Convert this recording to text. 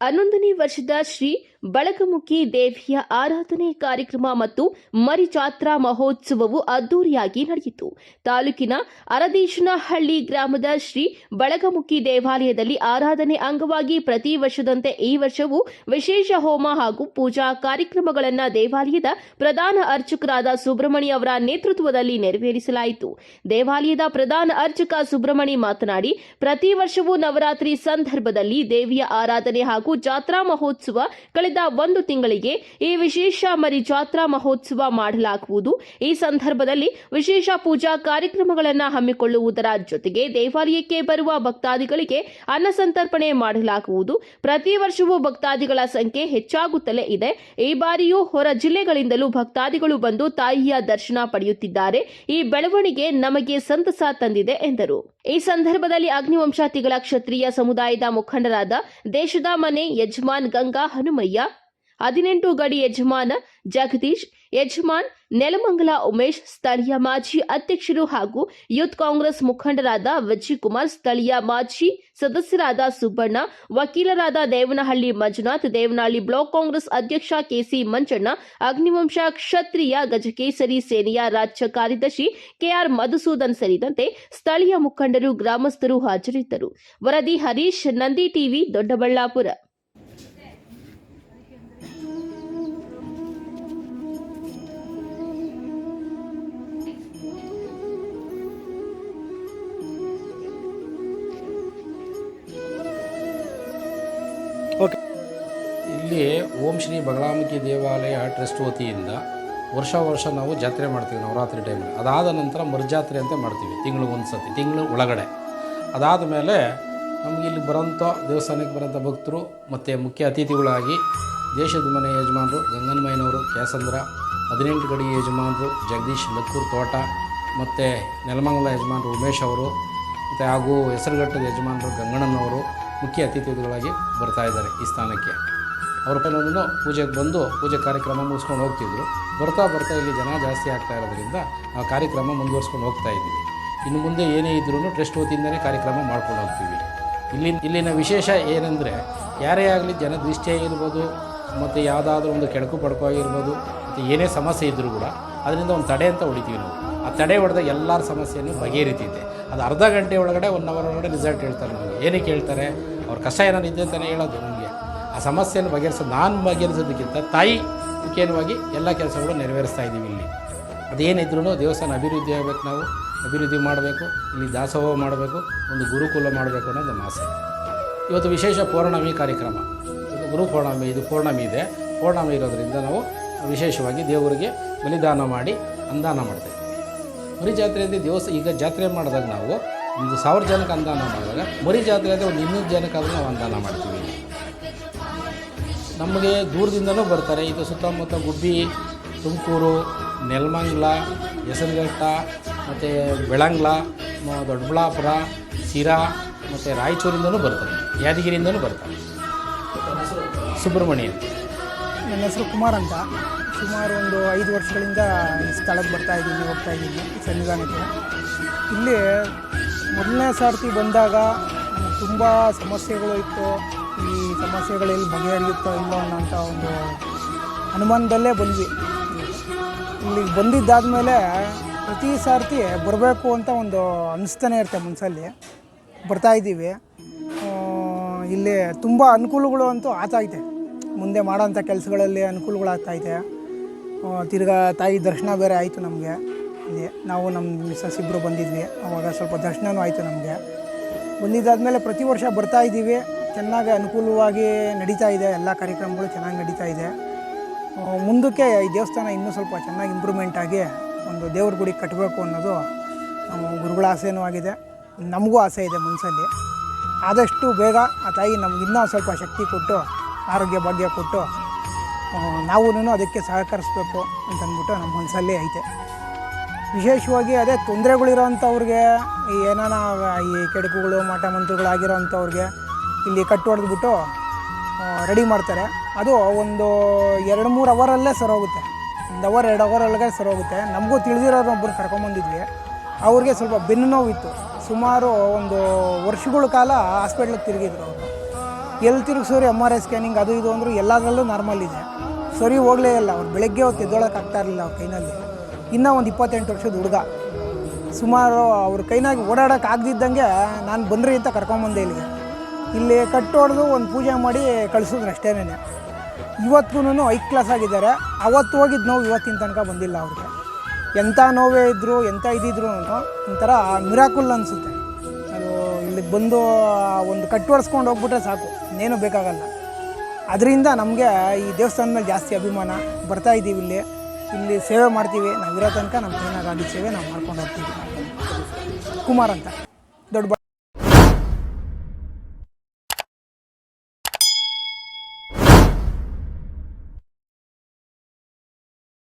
11ನೇ ವರ್ಷದ ಶ್ರೀ ಬಳಗಮುಖಿ ದೇವಿಯ ಆರಾಧನೆ ಕಾರ್ಯಕ್ರಮ ಮತ್ತು ಮರಿಜಾತ್ರಾ ಮಹೋತ್ಸವವು ಅದ್ದೂರಿಯಾಗಿ ನಡೆಯಿತು. ತಾಲೂಕಿನ ಅರದೇಶನಹಳ್ಳಿ ಗ್ರಾಮದ ಶ್ರೀ ಬಳಗಮುಖಿ ದೇವಾಲಯದಲ್ಲಿ ಆರಾಧನೆ ಅಂಗವಾಗಿ ಪ್ರತಿ ವರ್ಷದಂತೆ ಈ ವರ್ಷವೂ ವಿಶೇಷ ಹೋಮ ಹಾಗೂ ಪೂಜಾ ಕಾರ್ಯಕ್ರಮಗಳನ್ನು ದೇವಾಲಯದ ಪ್ರಧಾನ ಅರ್ಚಕರಾದ ಸುಬ್ರಹ್ಮಣಿ ಅವರ ನೇತೃತ್ವದಲ್ಲಿ ನೆರವೇರಿಸಲಾಯಿತು. ದೇವಾಲಯದ ಪ್ರಧಾನ ಅರ್ಚಕ ಸುಬ್ರಹ್ಮಣಿ ಮಾತನಾಡಿ, ಪ್ರತಿ ವರ್ಷವೂ ನವರಾತ್ರಿ ಸಂದರ್ಭದಲ್ಲಿ ದೇವಿಯ ಆರಾಧನೆ ಹಾಗೂ ಜಾತ್ರಾ ಮಹೋತ್ಸವ ಕಳೆದ 1 ತಿಂಗಳಿಗೆ ಈ ವಿಶೇಷ ಮರಿ ಜಾತ್ರಾ ಮಹೋತ್ಸವ ಮಾಡಲಾಗುವುದು. ಈ ಸಂದರ್ಭದಲ್ಲಿ ವಿಶೇಷ ಪೂಜಾ ಕಾರ್ಯಕ್ರಮಗಳನ್ನು ಹಮ್ಮಿಕೊಳ್ಳುವುದರ ಜೊತೆಗೆ ದೇವಾಲಯಕ್ಕೆ ಬರುವ ಭಕ್ತಾದಿಗಳಿಗೆ ಅನ್ನ ಸಂತರ್ಪಣೆ ಮಾಡಲಾಗುವುದು. ಪ್ರತಿ ವರ್ಷವೂ ಭಕ್ತಾದಿಗಳ ಸಂಖ್ಯೆ ಹೆಚ್ಚಾಗುತ್ತಲೇ ಇದೆ. ಈ ಬಾರಿಯೂ ಹೊರ ಜಿಲ್ಲೆಗಳಿಂದಲೂ ಭಕ್ತಾದಿಗಳು ಬಂದು ತಾಯಿಯ ದರ್ಶನ ಪಡೆಯುತ್ತಿದ್ದಾರೆ. ಈ ಬೆಳವಣಿಗೆ ನಮಗೆ ಸಂತಸ ತಂದಿದೆ ಎಂದರು. ಈ ಸಂದರ್ಭದಲ್ಲಿ ಅಗ್ನಿವಂಶಾತಿಗಳ ಕ್ಷತ್ರಿಯ ಸಮುದಾಯದ ಮುಖಂಡರಾದ ದೇಶದ ಮನೆ ಯಜಮಾನ್ ಗಂಗಾ ಹನುಮಯ್ಯ, 18 ಗಡಿ ಯಜಮಾನ ಜಗದೀಶ್, ಯಜಮಾನ್ ನೆಲಮಂಗಲ ಉಮೇಶ್, ಸ್ಥಳೀಯ ಮಾಜಿ ಅಧ್ಯಕ್ಷರು ಹಾಗೂ ಯೂತ್ ಕಾಂಗ್ರೆಸ್ ಮುಖಂಡರಾದ ವಿಜಯಕುಮಾರ್, ಸ್ಥಳೀಯ ಮಾಜಿ ಸದಸ್ಯರಾದ ಸುಬ್ಬಣ್ಣ, ವಕೀಲರಾದ ದೇವನಹಳ್ಳಿ ಮಂಜುನಾಥ್, ದೇವನಹಳ್ಳಿ ಬ್ಲಾಕ್ ಕಾಂಗ್ರೆಸ್ ಅಧ್ಯಕ್ಷ ಕೆಸಿ ಮಂಜಣ್ಣ, ಅಗ್ನಿವಂಶ ಕ್ಷತ್ರಿಯ ಗಜಕೇಸರಿ ಸೇನೆಯ ರಾಜ್ಯ ಕಾರ್ಯದರ್ಶಿ ಕೆಆರ್ ಮಧುಸೂದನ್ ಸೇರಿದಂತೆ ಸ್ಥಳೀಯ ಮುಖಂಡರು, ಗ್ರಾಮಸ್ಥರು ಹಾಜರಿದ್ದರು. ವರದಿ ಹರೀಶ್, ನಂದಿ ಟಿವಿ, ದೊಡ್ಡಬಳ್ಳಾಪುರ. ಇಲ್ಲಿ ಓಂ ಶ್ರೀ ಬಗಲಾಮುಖಿ ದೇವಾಲಯ ಟ್ರಸ್ಟ್ ವತಿಯಿಂದ ವರ್ಷ ನಾವು ಜಾತ್ರೆ ಮಾಡ್ತೀವಿ ನವರಾತ್ರಿ ಟೈಮಲ್ಲಿ. ಅದಾದ ನಂತರ ಮರುಜಾತ್ರೆ ಅಂತ ಮಾಡ್ತೀವಿ ತಿಂಗಳು ಸತಿ, ತಿಂಗಳು ಒಳಗಡೆ. ಅದಾದ ಮೇಲೆ ನಮಗೆ ಇಲ್ಲಿ ಬರೋಂಥ ದೇವಸ್ಥಾನಕ್ಕೆ ಬರೋಂಥ ಭಕ್ತರು ಮತ್ತು ಮುಖ್ಯ ಅತಿಥಿಗಳಾಗಿ ದೇಶದ ಮನೆ ಯಜಮಾನರು ಗಂಗನಮಯ್ಯನವರು, ಕ್ಯಾಸಂದ್ರ, 18 ಗಡಿ ಯಜಮಾನರು ಜಗದೀಶ್ ಲಕ್ಕೂರು ತೋಟ, ಮತ್ತು ನೆಲಮಂಗಲ ಯಜಮಾನರು ಉಮೇಶ್ ಅವರು, ಮತ್ತು ಹಾಗೂ ಹೆಸರುಘಟ್ಟದ ಯಜಮಾನರು ಗಂಗಣ್ಣನವರು ಮುಖ್ಯ ಅತಿಥಿಗಳಾಗಿ ಬರ್ತಾಯಿದ್ದಾರೆ ಈ ಸ್ಥಾನಕ್ಕೆ. ಅವ್ರ ಕೈಲೂ ಪೂಜೆಗೆ ಬಂದು ಪೂಜೆ ಕಾರ್ಯಕ್ರಮ ಮುಗಿಸ್ಕೊಂಡು ಹೋಗ್ತಿದ್ರು. ಬರ್ತಾ ಇಲ್ಲಿ ಜನ ಜಾಸ್ತಿ ಆಗ್ತಾ ಇರೋದ್ರಿಂದ ಆ ಕಾರ್ಯಕ್ರಮ ಮುಂದುವರ್ಸ್ಕೊಂಡು ಹೋಗ್ತಾ ಇದ್ದೀವಿ. ಇನ್ನು ಮುಂದೆ ಏನೇ ಇದ್ರೂ ಟ್ರಸ್ಟ್ ವತಿಯಿಂದಲೇ ಕಾರ್ಯಕ್ರಮ ಮಾಡ್ಕೊಂಡು ಹೋಗ್ತೀವಿ. ಇಲ್ಲಿನ ವಿಶೇಷ ಏನೆಂದರೆ, ಯಾರೇ ಆಗಲಿ ಜನ ದೃಷ್ಟಿ ಆಗಿರ್ಬೋದು, ಮತ್ತು ಯಾವುದಾದ್ರೂ ಒಂದು ಕೆಡಕು ಪಡ್ಕೋ ಆಗಿರ್ಬೋದು, ಮತ್ತು ಏನೇ ಸಮಸ್ಯೆ ಇದ್ದರೂ ಕೂಡ ಅದರಿಂದ ಒಂದು ತಡೆ ಅಂತ ಹೊಡಿತೀವಿ ನಾವು. ಆ ತಡೆ ಹೊಡೆದಾಗ ಎಲ್ಲರ ಸಮಸ್ಯೆಯನ್ನು ಬಗೆಹರಿತಿದೆ. ಅದು ಅರ್ಧ ಗಂಟೆ ಒಳಗಡೆ 1 ಅವರ್ ಒಳಗಡೆ ರಿಸಲ್ಟ್ ಹೇಳ್ತಾರೆ ನಮಗೆ. ಏನಕ್ಕೆ ಹೇಳ್ತಾರೆ? ಅವ್ರ ಕಷ್ಟ ಏನಾರು ಇದೆ ಅಂತಲೇ ಹೇಳೋದು ನಮಗೆ. ಆ ಸಮಸ್ಯೆಯನ್ನು ಬಗೆಹರಿಸೋದಕ್ಕಿಂತ ತಾಯಿ ಮುಖ್ಯವಾಗಿ ಎಲ್ಲ ಕೆಲಸಗಳು ನೆರವೇರಿಸ್ತಾ ಇದ್ದೀವಿ. ಇಲ್ಲಿ ಅದೇನಿದ್ರೂ ದೇವಸ್ಥಾನ ಅಭಿವೃದ್ಧಿ ಆಗಬೇಕು, ನಾವು ಅಭಿವೃದ್ಧಿ ಮಾಡಬೇಕು, ಇಲ್ಲಿ ದಾಸೋಹ ಮಾಡಬೇಕು, ಒಂದು ಗುರುಕುಲ ಮಾಡಬೇಕು ಅನ್ನೋದು ನಮ್ಮ ಆಸೆ. ಇವತ್ತು ವಿಶೇಷ ಪೌರ್ಣಮಿ ಕಾರ್ಯಕ್ರಮ, ಇದು ಗುರು ಪೌರ್ಣಮಿ, ಇದು ಪೌರ್ಣಮಿ ಇದೆ. ಪೌರ್ಣಮಿ ಇರೋದರಿಂದ ನಾವು ವಿಶೇಷವಾಗಿ ದೇವರಿಗೆ ಬಲಿದಾನ ಮಾಡಿ ಅನುದಾನ ಮಾಡ್ತೇವೆ. ಮರಿ ಜಾತ್ರೆಯಲ್ಲಿ ಈಗ ಜಾತ್ರೆ ಮಾಡಿದಾಗ ನಾವು 1000 ಜನಕ್ಕೆ ಅನುದಾನ ಮಾಡಿದಾಗ, ಮರಿ ಜಾತ್ರೆಯಲ್ಲಿ ಒಂದು 200 ಜನಕ್ಕಾದರೂ ನಾವು ಅನುದಾನ ಮಾಡ್ತೀವಿ. ನಮಗೆ ದೂರದಿಂದಲೂ ಬರ್ತಾರೆ. ಇದು ಸುತ್ತಮುತ್ತ ಗುಬ್ಬಿ, ತುಮಕೂರು, ನೆಲಮಂಗಲ, ಹೆಸರುಘಟ್ಟ, ಮತ್ತು ಬೆಳಂಗ್ಲ, ದೊಡ್ಡಬಳ್ಳಾಪುರ, ಸಿರಾ, ಮತ್ತು ರಾಯಚೂರಿಂದಲೂ ಬರ್ತಾರೆ, ಯಾದಗಿರಿಯಿಂದಲೂ ಬರ್ತಾರೆ. ಸುಬ್ರಹ್ಮಣ್ಯ. ನನ್ನ ಹೆಸರು ಕುಮಾರ್ ಅಂತ. ಸುಮಾರು ಒಂದು 5 ವರ್ಷಗಳಿಂದ ಈ ಸ್ಥಳಕ್ಕೆ ಹೋಗ್ತಾ ಇದ್ದೀನಿ ಸನ್ನಿಧಾನಕ್ಕೆ. ಇಲ್ಲಿ ಮೊದಲನೇ ಸಾರ್ತಿ ಬಂದಾಗ ತುಂಬ ಸಮಸ್ಯೆಗಳು ಇತ್ತು. ಈ ಸಮಸ್ಯೆಗಳಲ್ಲಿ ಬಗೆಹರಿಯುತ್ತೋ ಇಲ್ಲೋ ಅನ್ನೋಂಥ ಒಂದು ಅನುಮಾನದಲ್ಲೇ ಬಂದ್ವಿ. ಇಲ್ಲಿಗೆ ಬಂದಿದ್ದಾದಮೇಲೆ ಪ್ರತಿ ಸಾರ್ತಿ ಬರಬೇಕು ಅಂತ ಒಂದು ಅನಿಸ್ತಾನೆ ಇರುತ್ತೆ ಮನಸ್ಸಲ್ಲಿ. ಬರ್ತಾಯಿದ್ದೀವಿ. ಇಲ್ಲಿ ತುಂಬ ಅನುಕೂಲಗಳು ಅಂತೂ ಆಗ್ತಾಯಿದೆ. ಮುಂದೆ ಮಾಡೋಂಥ ಕೆಲಸಗಳಲ್ಲಿ ಅನುಕೂಲಗಳಾಗ್ತಾಯಿದೆ. ತಿರ್ಗಾ ತಾಯಿ ದರ್ಶನ ಬೇರೆ ಆಯಿತು ನಮಗೆ. ಇಲ್ಲಿ ನಾವು ನಮ್ಮ ಮಿಸ್ಸಸ್ ಇಬ್ಬರು ಬಂದಿದ್ವಿ. ಆವಾಗ ಸ್ವಲ್ಪ ದರ್ಶನವೂ ಆಯಿತು ನಮಗೆ. ಬಂದಿದ್ದಾದಮೇಲೆ ಪ್ರತಿ ವರ್ಷ ಬರ್ತಾಯಿದ್ದೀವಿ. ಚೆನ್ನಾಗಿ ಅನುಕೂಲವಾಗಿ ನಡೀತಾ ಇದೆ. ಎಲ್ಲ ಕಾರ್ಯಕ್ರಮಗಳು ಚೆನ್ನಾಗಿ ನಡೀತಾ ಇದೆ. ಮುಂದಕ್ಕೆ ಈ ದೇವಸ್ಥಾನ ಇನ್ನೂ ಸ್ವಲ್ಪ ಚೆನ್ನಾಗಿ ಇಂಪ್ರೂವ್ಮೆಂಟ್ ಆಗಿ ಒಂದು ದೇವ್ರ ಗುಡಿ ಕಟ್ಟಬೇಕು ಅನ್ನೋದು ನಮ್ಮ ಗುರುಗಳ ಆಸೆಯೂ ಆಗಿದೆ. ನಮಗೂ ಆಸೆ ಇದೆ ಮನಸ್ಸಲ್ಲಿ. ಆದಷ್ಟು ಬೇಗ ಆ ತಾಯಿ ನಮ್ಗೆ ಇನ್ನೂ ಸ್ವಲ್ಪ ಶಕ್ತಿ ಕೊಟ್ಟು, ಆರೋಗ್ಯ ಭಾಗ್ಯ ಕೊಟ್ಟು ನಾವೂ ಅದಕ್ಕೆ ಸಹಕರಿಸ್ಬೇಕು ಅಂತಂದ್ಬಿಟ್ಟು ನಮ್ಮ ಮನಸ್ಸಲ್ಲಿ ಐತೆ. ವಿಶೇಷವಾಗಿ ಅದೇ ತೊಂದರೆಗಳಿರೋಂಥವ್ರಿಗೆ, ಈ ಏನಾನ ಈ ಕೆಡಕುಗಳು ಮಾಟ ಮಂತ್ರಗಳಾಗಿರೋಂಥವ್ರಿಗೆ ಇಲ್ಲಿ ಕಟ್ಟು ಹೊಡೆದ್ಬಿಟ್ಟು ರೆಡಿ ಮಾಡ್ತಾರೆ. ಅದು ಒಂದು 2-3 ಅವರಲ್ಲೇ ಸರೋಗುತ್ತೆ. 1 ಅವರ್ 2 ಅವರ್ ಒಳಗೆ ಸರೋಗುತ್ತೆ. ನಮಗೂ ತಿಳಿದಿರೋರೊಬ್ಬರು ಕರ್ಕೊಂಬಂದಿದ್ವಿ. ಅವ್ರಿಗೆ ಸ್ವಲ್ಪ ಬೆನ್ನು ನೋವಿತ್ತು. ಸುಮಾರು ಒಂದು ವರ್ಷಗಳ ಕಾಲ ಹಾಸ್ಪಿಟ್ಲಿಗೆ ತಿರುಗಿದ್ರು ಅವರು. ಎಲ್ಲಿ ತಿರುಗಿಸೋರು MRI ಸ್ಕ್ಯಾನಿಂಗ್ ಅದು ಇದು ಅಂದರು ಎಲ್ಲದರಲ್ಲೂ ನಾರ್ಮಲ್ ಇದೆ. ಸರಿ ಹೋಗಲೇ ಇಲ್ಲ. ಅವ್ರು ಬೆಳಗ್ಗೆ ಹೊತ್ತು ಎದ್ದೊಳಕ್ಕೆ ಇರಲಿಲ್ಲ ಅವ್ರ ಕೈನಲ್ಲಿ. ಇನ್ನೂ ಒಂದು 28 ವರ್ಷದ ಹುಡುಗ ಸುಮಾರು ಅವ್ರ ಕೈನಾಗಿ ಓಡಾಡೋಕೆ ಆಗದಿದ್ದಂಗೆ ನಾನು ಬಂದ್ರಿ ಅಂತ ಕರ್ಕೊಂಬಂದೆ ಇಲ್ಲಿಗೆ. ಇಲ್ಲಿ ಕಟ್ಟು ಹೊಡೆದು ಒಂದು ಪೂಜೆ ಮಾಡಿ ಕಳಿಸಿದ್ರು ಅಷ್ಟೇನೆ. ಇವತ್ತಿಗೂ 5 ಕ್ಲಾಸ್ ಆಗಿದ್ದಾರೆ. ಅವತ್ತು ಹೋಗಿದ್ದು ನೋವು ಇವತ್ತಿನ ತನಕ ಬಂದಿಲ್ಲ ಅವ್ರಿಗೆ. ಎಂಥ ನೋವೇ ಇದ್ದರು ಎಂಥ ಇದ್ದಿದ್ರು ಒಂಥರ ಮಿರಾಕುಲ್ ಅನಿಸುತ್ತೆ. ಅದು ಇಲ್ಲಿಗೆ ಬಂದು ಒಂದು ಕಟ್ಟು ಹೊಡೆಸ್ಕೊಂಡು ಹೋಗ್ಬಿಟ್ರೆ ಸಾಕು, ಇನ್ನೇನು ಬೇಕಾಗಲ್ಲ. ಅದರಿಂದ ನಮಗೆ ಈ ದೇವಸ್ಥಾನದ ಮೇಲೆ ಜಾಸ್ತಿ ಅಭಿಮಾನ. ಬರ್ತಾಯಿದ್ದೀವಿ ಇಲ್ಲಿ ಸೇವೆ ಮಾಡ್ತೀವಿ. ನಾವು ಇರೋ ತನಕ ನಮ್ಮ ಕೈನಾಗ ಆಗಿದ್ದ ಸೇವೆ ನಾವು ಮಾಡ್ಕೊಂಡು ಹೋಗ್ತೀವಿ. ಕುಮಾರ್ ಅಂತ.